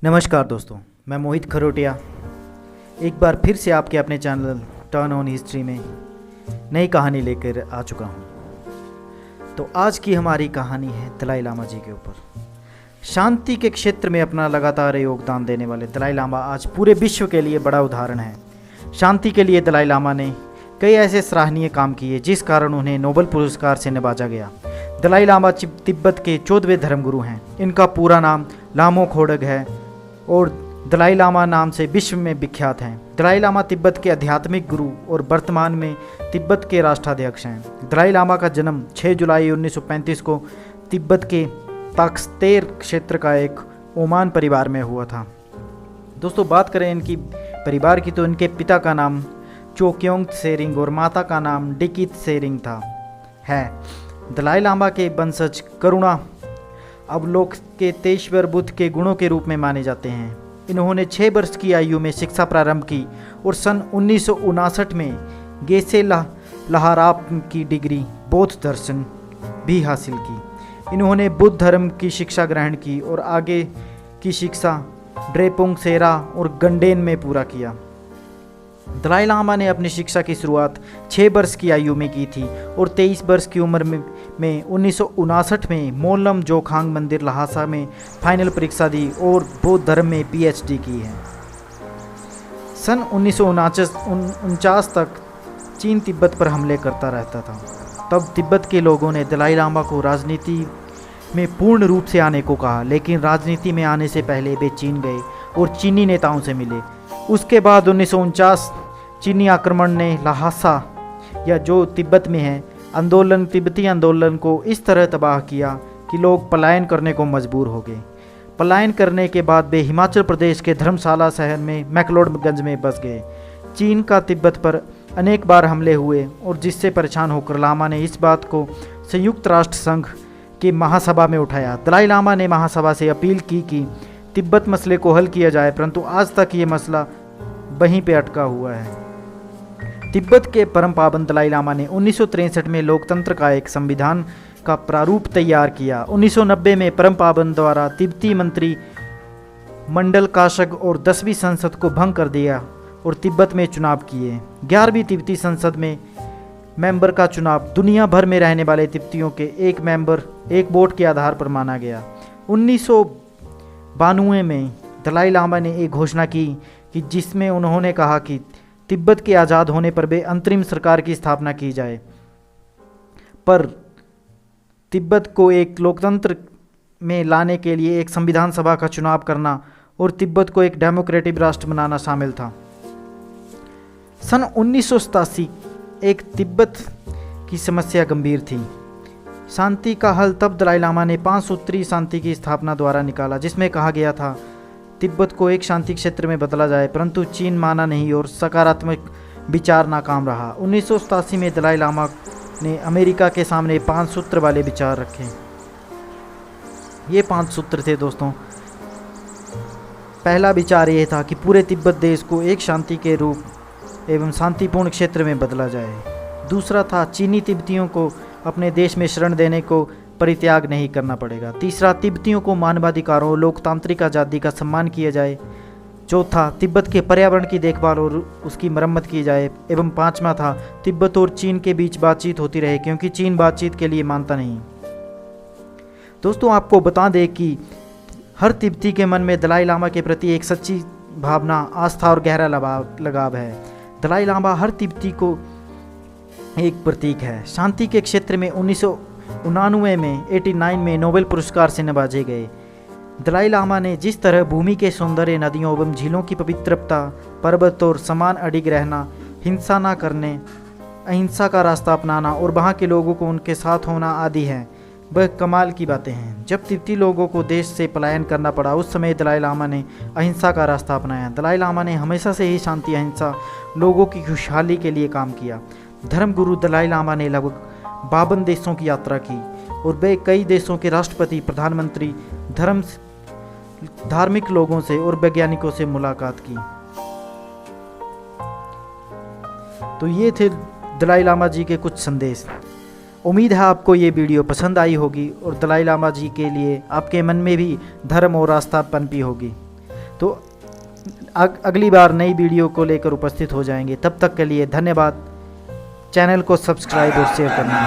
नमस्कार दोस्तों, मैं मोहित खरोटिया एक बार फिर से आपके अपने चैनल टर्न ऑन हिस्ट्री में नई कहानी लेकर आ चुका हूँ। तो आज की हमारी कहानी है दलाई लामा जी के ऊपर। शांति के क्षेत्र में अपना लगातार योगदान देने वाले दलाई लामा आज पूरे विश्व के लिए बड़ा उदाहरण है। शांति के लिए दलाई लामा ने कई ऐसे सराहनीय काम किए जिस कारण उन्हें नोबेल पुरस्कार से नवाजा गया। दलाई लामा तिब्बत के 14वें धर्मगुरु हैं। इनका पूरा नाम लामो खोडक है और दलाई लामा नाम से विश्व में विख्यात हैं। दलाई लामा तिब्बत के आध्यात्मिक गुरु और वर्तमान में तिब्बत के राष्ट्राध्यक्ष हैं। दलाई लामा का जन्म 6 जुलाई 1935 को तिब्बत के ताक्सतेर क्षेत्र का एक ओमान परिवार में हुआ था। दोस्तों, बात करें इनकी परिवार की तो इनके पिता का नाम चोक्योंग त्सेरिंग और माता का नाम डिकित त्सेरिंग है। दलाई लामा के वंशज करुणा अवलोकतेश्वर बुद्ध के गुणों के रूप में माने जाते हैं। इन्होंने 6 वर्ष की आयु में शिक्षा प्रारंभ की और सन 1959 में गेसे लहाराप की डिग्री बौद्ध दर्शन भी हासिल की। इन्होंने बुद्ध धर्म की शिक्षा ग्रहण की और आगे की शिक्षा ड्रेपुंग सेरा और गंडेन में पूरा किया। दलाई लामा ने अपनी शिक्षा की शुरुआत 6 वर्ष की आयु में की थी और 23 वर्ष की उम्र में 1959 में मोलम जोखांग मंदिर लहासा में फाइनल परीक्षा दी और बौद्ध धर्म में पीएचडी की है। सन 1949 तक चीन तिब्बत पर हमले करता रहता था। तब तिब्बत के लोगों ने दलाई लामा को राजनीति में पूर्ण रूप से आने को कहा, लेकिन राजनीति में आने से पहले वे चीन गए और चीनी नेताओं से मिले। उसके बाद 1949 चीनी आक्रमण ने लहासा या जो तिब्बत में है तिब्बती आंदोलन को इस तरह तबाह किया कि लोग पलायन करने को मजबूर हो गए। पलायन करने के बाद वे हिमाचल प्रदेश के धर्मशाला शहर में मैक्लोडगंज में बस गए। चीन का तिब्बत पर अनेक बार हमले हुए और जिससे परेशान होकर लामा ने इस बात को संयुक्त राष्ट्र संघ के महासभा में उठाया। दलाई लामा ने महासभा से अपील की कि तिब्बत मसले को हल किया जाए, परंतु आज तक ये मसला वहीं पे अटका हुआ है। तिब्बत के परम पावन दलाई लामा ने 1963 में लोकतंत्र का एक संविधान का प्रारूप तैयार किया। 1990 में परम पावन द्वारा तिब्बती मंत्री मंडल काशग और 10वीं संसद को भंग कर दिया और तिब्बत में चुनाव किए। 11वीं तिब्बती संसद में मेंबर का चुनाव दुनिया भर में रहने वाले तिब्बतियों के एक मेंबर एक वोट के आधार पर माना गया। 1992 में दलाई लामा ने एक घोषणा की कि जिसमें उन्होंने कहा कि तिब्बत के आज़ाद होने पर वे अंतरिम सरकार की स्थापना की जाए, पर तिब्बत को एक लोकतंत्र में लाने के लिए एक संविधान सभा का चुनाव करना और तिब्बत को एक डेमोक्रेटिक राष्ट्र बनाना शामिल था। सन 1987 एक तिब्बत की समस्या गंभीर थी। शांति का हल तब दलाई लामा ने 5 सूत्री शांति की स्थापना द्वारा निकाला, जिसमें कहा गया था तिब्बत को एक शांति क्षेत्र में बदला जाए, परंतु चीन माना नहीं और सकारात्मक विचार नाकाम रहा। 1987 में दलाई लामा ने अमेरिका के सामने 5 सूत्र वाले विचार रखे। ये 5 सूत्र थे दोस्तों। पहला विचार ये था कि पूरे तिब्बत देश को एक शांति के रूप एवं शांतिपूर्ण क्षेत्र में बदला जाए। दूसरा था चीनी तिब्बतियों को अपने देश में शरण देने को परित्याग नहीं करना पड़ेगा। तीसरा, तिब्बतियों को मानवाधिकारों और लोकतांत्रिक आज़ादी का सम्मान किया जाए। चौथा, तिब्बत के पर्यावरण की देखभाल और उसकी मरम्मत की जाए। एवं 5वां था, तिब्बत और चीन के बीच बातचीत होती रहे, क्योंकि चीन बातचीत के लिए मानता नहीं। दोस्तों, आपको बता दें कि हर तिब्बती के मन में दलाई लामा के प्रति एक सच्ची भावना, आस्था और गहरा लगाव है। दलाई लामा हर तिब्बती को एक प्रतीक है। शांति के क्षेत्र में 1989 में 89 में नोबेल पुरस्कार से नवाजे गए। दलाई लामा ने जिस तरह भूमि के सौंदर्य, नदियों एवं झीलों की पवित्रता, पर्वत और समान अडिग रहना, हिंसा ना करने, अहिंसा का रास्ता अपनाना और वहाँ के लोगों को उनके साथ होना आदि है, वह कमाल की बातें हैं। जब तिब्बती लोगों को देश से पलायन करना पड़ा, उस समय दलाई लामा ने अहिंसा का रास्ता अपनाया। दलाई लामा ने हमेशा से ही शांति, अहिंसा, लोगों की खुशहाली के लिए काम किया। धर्मगुरु दलाई लामा ने लगभग 52 देशों की यात्रा की और वे कई देशों के राष्ट्रपति, प्रधानमंत्री, धार्मिक लोगों से और वैज्ञानिकों से मुलाकात की। तो ये थे दलाई लामा जी के कुछ संदेश। उम्मीद है आपको ये वीडियो पसंद आई होगी और दलाई लामा जी के लिए आपके मन में भी धर्म और आस्था पनपी होगी। तो अगली बार नई वीडियो को लेकर उपस्थित हो जाएंगे। तब तक के लिए धन्यवाद। चैनल को सब्सक्राइब और शेयर करना।